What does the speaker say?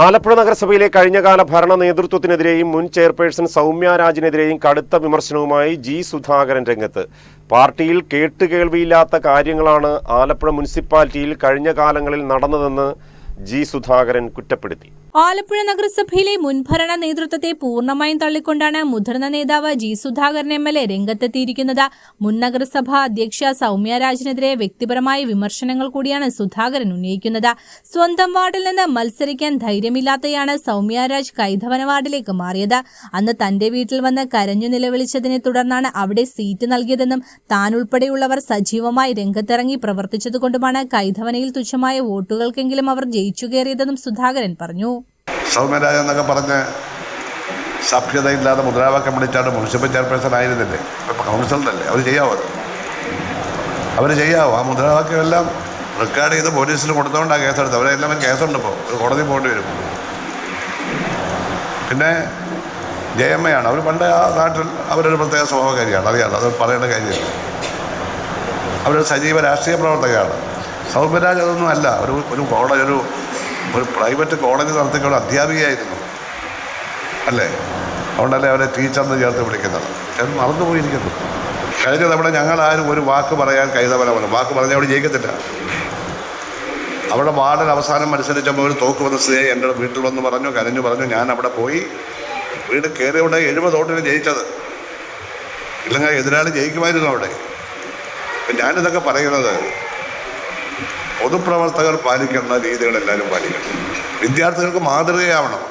ആലപ്പുഴ നഗരസഭയിലെ കഴിഞ്ഞകാല ഭരണ നേതൃത്വത്തിനെതിരെയും മുൻ ചെയർപേഴ്സൺ സൗമ്യ രാജിനെതിരെയും കടുത്ത വിമർശനവുമായി ജി സുധാകരൻ രംഗത്ത്. പാർട്ടിയിൽ കേട്ടുകേൾവിയില്ലാത്ത കാര്യങ്ങളാണ് ആലപ്പുഴ മുനിസിപ്പാലിറ്റിയിൽ കഴിഞ്ഞ കാലങ്ങളിൽ നടന്നതെന്ന് ജി സുധാകരൻ കുറ്റപ്പെടുത്തി. ആലപ്പുഴ നഗരസഭയിലെ മുൻഭരണ നേതൃത്വത്തെ പൂർണ്ണമായും തള്ളിക്കൊണ്ടാണ് മുതിർന്ന നേതാവ് ജി സുധാകരൻ MLA രംഗത്തെത്തിയിരിക്കുന്നത്. മുൻ നഗരസഭാ അധ്യക്ഷ സൗമ്യ രാജിനെതിരെ വ്യക്തിപരമായ വിമർശനങ്ങൾ കൂടിയാണ് സുധാകരൻ ഉന്നയിക്കുന്നത്. സ്വന്തം വാർഡിൽ നിന്ന് മത്സരിക്കാൻ ധൈര്യമില്ലാതെയാണ് സൗമ്യ രാജ് കൈതവന വാർഡിലേക്ക് മാറിയത്. അന്ന് തന്റെ വീട്ടിൽ വന്ന് കരഞ്ഞു നിലവിളിച്ചതിനെ തുടർന്നാണ് അവിടെ സീറ്റ് നൽകിയതെന്നും താൻ ഉൾപ്പെടെയുള്ളവർ സജീവമായി രംഗത്തിറങ്ങി പ്രവർത്തിച്ചതുകൊണ്ടുമാണ് കൈതവനയിൽ തുച്ഛമായ വോട്ടുകൾക്കെങ്കിലും അവർ ജയിച്ചു കയറിയതെന്നും സുധാകരൻ പറഞ്ഞു. സൗമ്യരാജ് എന്നൊക്കെ പറഞ്ഞ് സഭ്യതയില്ലാതെ മുദ്രാവാക്യം വിളിച്ചാണ് മുനിസിപ്പൽ ചെയർപേഴ്സൺ ആയിരുന്നില്ലേ, ഇപ്പം കൗൺസിലറല്ലേ, അവർ ചെയ്യാവോ? അവർ ചെയ്യാവോ? ആ മുദ്രാവാക്യമെല്ലാം റെക്കോർഡ് ചെയ്ത് പോലീസിന് കൊടുത്തുകൊണ്ടാണ് കേസെടുത്തത്. അവരെല്ലാം കേസുണ്ട്. ഇപ്പോൾ ഒരു കോടതി പോകേണ്ടി വരും. പിന്നെ ജയമ്മയാണ്, അവർ പണ്ട് ആ നാട്ടിൽ അവരൊരു പ്രത്യേക സ്വഭാവകാരിയാണ്, അറിയാമല്ലോ, അത് പറയേണ്ട കാര്യമില്ല. അവരൊരു സജീവ രാഷ്ട്രീയ പ്രവർത്തകയാണ്. സൗമ്യരാജ് അതൊന്നും അല്ല. ഒരു പ്രൈവറ്റ് കോളേജ് നടത്തിക്കൊണ്ട് അധ്യാപികയായിരുന്നു അല്ലേ? അതുകൊണ്ടല്ലേ അവരെ ടീച്ചറിന് ചേർത്ത് വിളിക്കുന്നത്. അത് മറന്നുപോയിരിക്കുന്നു. കഴിഞ്ഞ തവണ ഞങ്ങളാരും ഒരു വാക്ക് പറയാൻ കൈതവനമല്ല. വാക്ക് പറഞ്ഞാൽ അവിടെ ജയിക്കത്തില്ല. അവിടെ വാർഡിൽ അവസാനം മത്സരിച്ചപ്പോൾ ഒരു തോക്ക് വന്ന സ്ത്രീ എൻ്റെ വീട്ടിൽ വന്ന് പറഞ്ഞു, കരഞ്ഞു പറഞ്ഞു. ഞാൻ അവിടെ പോയി വീട് കയറിയോണ്ട് 70 വോട്ടിന് ജയിച്ചത്. ഇല്ലെങ്കിൽ എതിരാളി ജയിക്കുമായിരുന്നു അവിടെ. അപ്പം ഞാനിതൊക്കെ പറയുന്നത് പൊതുപ്രവർത്തകർ പാലിക്കേണ്ട രീതികളെല്ലാവരും പാലിക്കണം. വിദ്യാർത്ഥികൾക്ക് മാതൃകയാവണം.